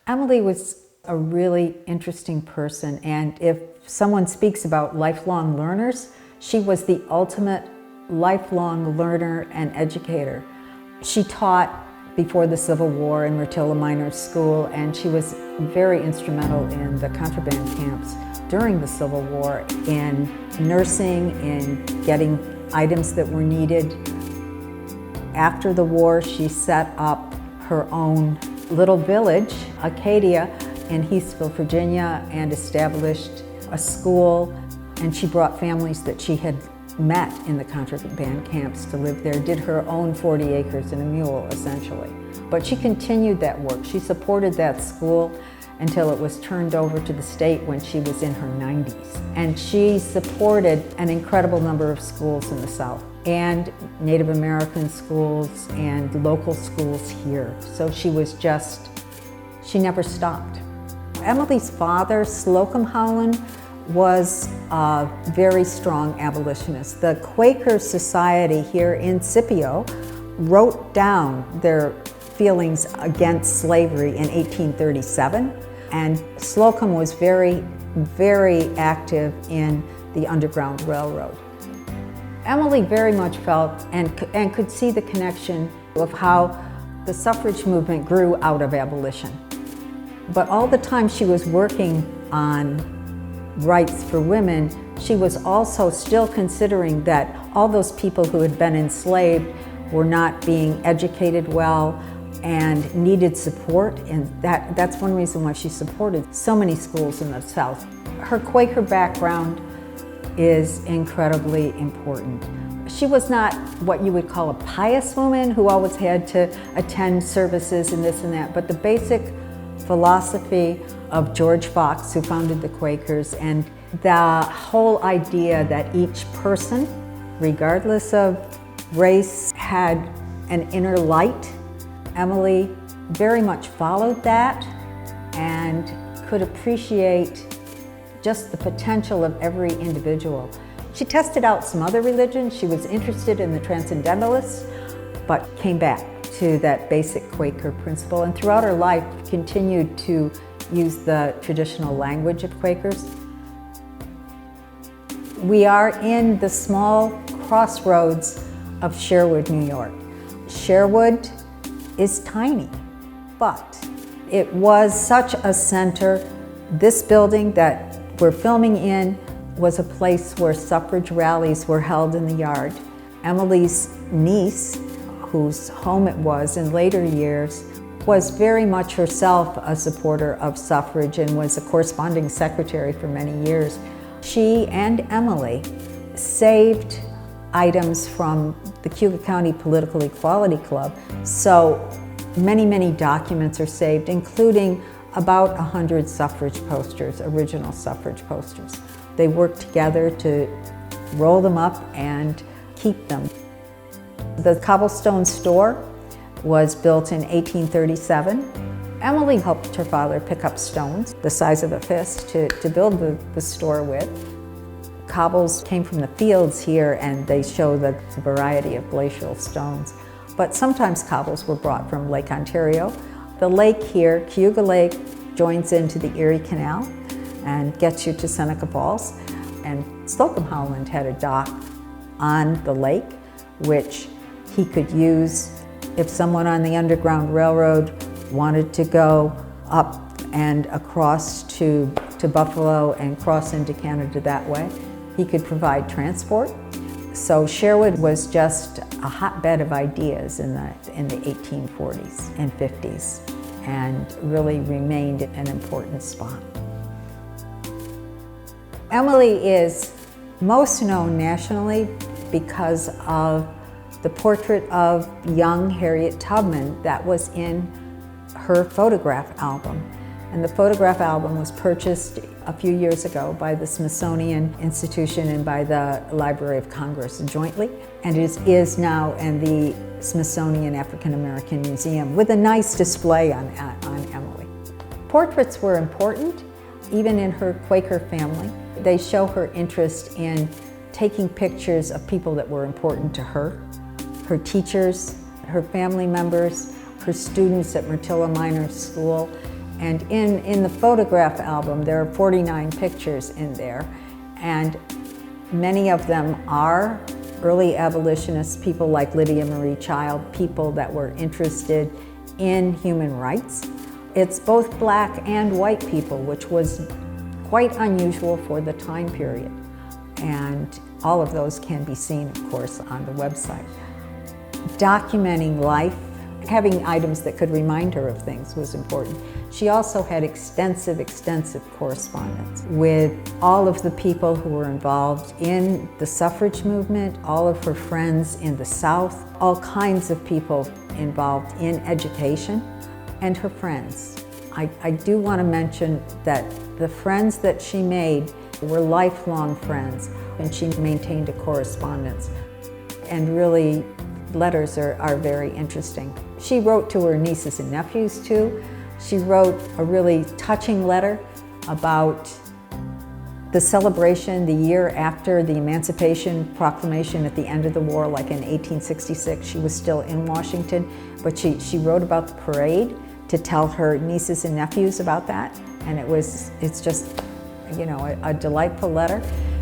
Emily was a really interesting person, and if someone speaks about lifelong learners, she was the ultimate lifelong learner and educator. She taught before the Civil War in Myrtilla Minor School, and she was very instrumental in the contraband camps during the Civil War in nursing, in getting items that were needed. After the war, she set up her own little village, Acadia, in Heathsville, Virginia, and established a school. And she brought families that she had met in the contraband camps to live there, did her own 40 acres and a mule, essentially. But she continued that work. She supported that school until it was turned over to the state when she was in her 90s. And she supported an incredible number of schools in the South, and Native American schools and local schools here. So she never stopped. Emily's father, Slocum Howland, was a very strong abolitionist. The Quaker Society here in Scipio wrote down their feelings against slavery in 1837, and Slocum was very, very active in the Underground Railroad. Emily very much felt and could see the connection of how the suffrage movement grew out of abolition. But all the time she was working on rights for women, she was also still considering that all those people who had been enslaved were not being educated well and needed support, and that's one reason why she supported so many schools in the South. Her Quaker background is incredibly important. She was not what you would call a pious woman who always had to attend services and this and that, but the basic philosophy of George Fox, who founded the Quakers, and the whole idea that each person, regardless of race, had an inner light. Emily very much followed that and could appreciate just the potential of every individual. She tested out some other religions. She was interested in the Transcendentalists, but came back to that basic Quaker principle, and throughout her life continued to use the traditional language of Quakers. We are in the small crossroads of Sherwood, New York. Sherwood is tiny, but it was such a center. This building that we're filming in was a place where suffrage rallies were held in the yard. Emily's niece, whose home it was in later years, was very much herself a supporter of suffrage and was a corresponding secretary for many years. She and Emily saved items from the Cuyahoga County Political Equality Club. So many, many documents are saved, including about 100 suffrage posters, original suffrage posters. They worked together to roll them up and keep them. The cobblestone store was built in 1837. Emily helped her father pick up stones the size of a fist to build the store with. Cobbles came from the fields here, and they show the variety of glacial stones. But sometimes cobbles were brought from Lake Ontario. The lake here, Cuyahoga Lake, joins into the Erie Canal and gets you to Seneca Falls. And Slocum Howland had a dock on the lake, which he could use if someone on the Underground Railroad wanted to go up and across to Buffalo and cross into Canada that way. He could provide transport. So Sherwood was just a hotbed of ideas in the 1840s and 50s, and really remained an important spot. Emily is most known nationally because of the portrait of young Harriet Tubman that was in her photograph album. And the photograph album was purchased a few years ago by the Smithsonian Institution and by the Library of Congress jointly, and is now in the Smithsonian African American Museum with a nice display on Emily. Portraits were important, even in her Quaker family. They show her interest in taking pictures of people that were important to her teachers, her family members, her students at Myrtilla Minor School, And in the photograph album, there are 49 pictures in there, and many of them are early abolitionists, people like Lydia Marie Child, people that were interested in human rights. It's both black and white people, which was quite unusual for the time period. And all of those can be seen, of course, on the website. Documenting life, having items that could remind her of things was important. She also had extensive correspondence with all of the people who were involved in the suffrage movement, all of her friends in the South, all kinds of people involved in education, and her friends. I do want to mention that the friends that she made were lifelong friends, and she maintained a correspondence. And really, letters are very interesting. She wrote to her nieces and nephews too. She wrote a really touching letter about the celebration the year after the Emancipation Proclamation at the end of the war, like in 1866. She was still in Washington, but she wrote about the parade to tell her nieces and nephews about that. And it's just, you know, a delightful letter.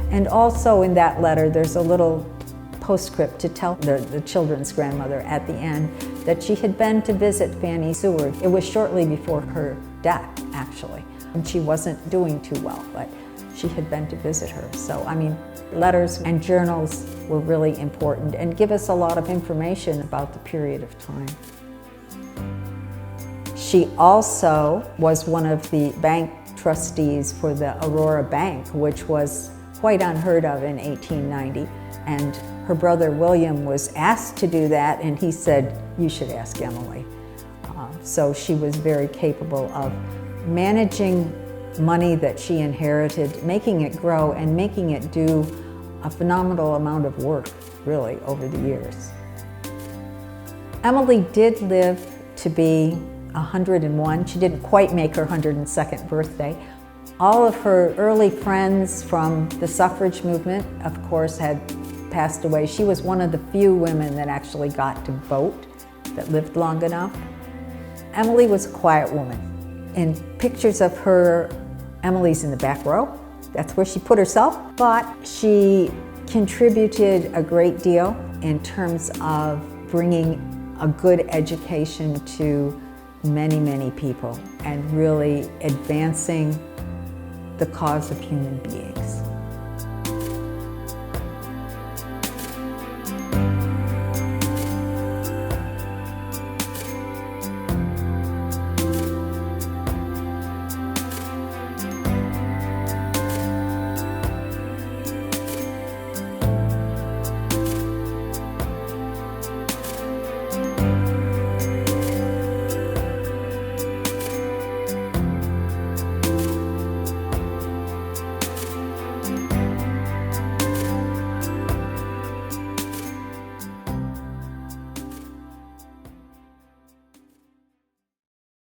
And also in that letter, there's a little postscript to tell the children's grandmother at the end that she had been to visit Fanny Seward. It was shortly before her death, actually. And she wasn't doing too well, but she had been to visit her. So, I mean, letters and journals were really important and give us a lot of information about the period of time. She also was one of the bank trustees for the Aurora Bank, which was quite unheard of in 1890. And her brother William was asked to do that, and he said, "You should ask Emily." So she was very capable of managing money that she inherited, making it grow, and making it do a phenomenal amount of work, really, over the years. Emily did live to be 101. She didn't quite make her 102nd birthday. All of her early friends from the suffrage movement, of course, had passed away. She was one of the few women that actually got to vote, that lived long enough. Emily was a quiet woman. In pictures of her, Emily's in the back row. That's where she put herself. But she contributed a great deal in terms of bringing a good education to many, many people and really advancing the cause of human being.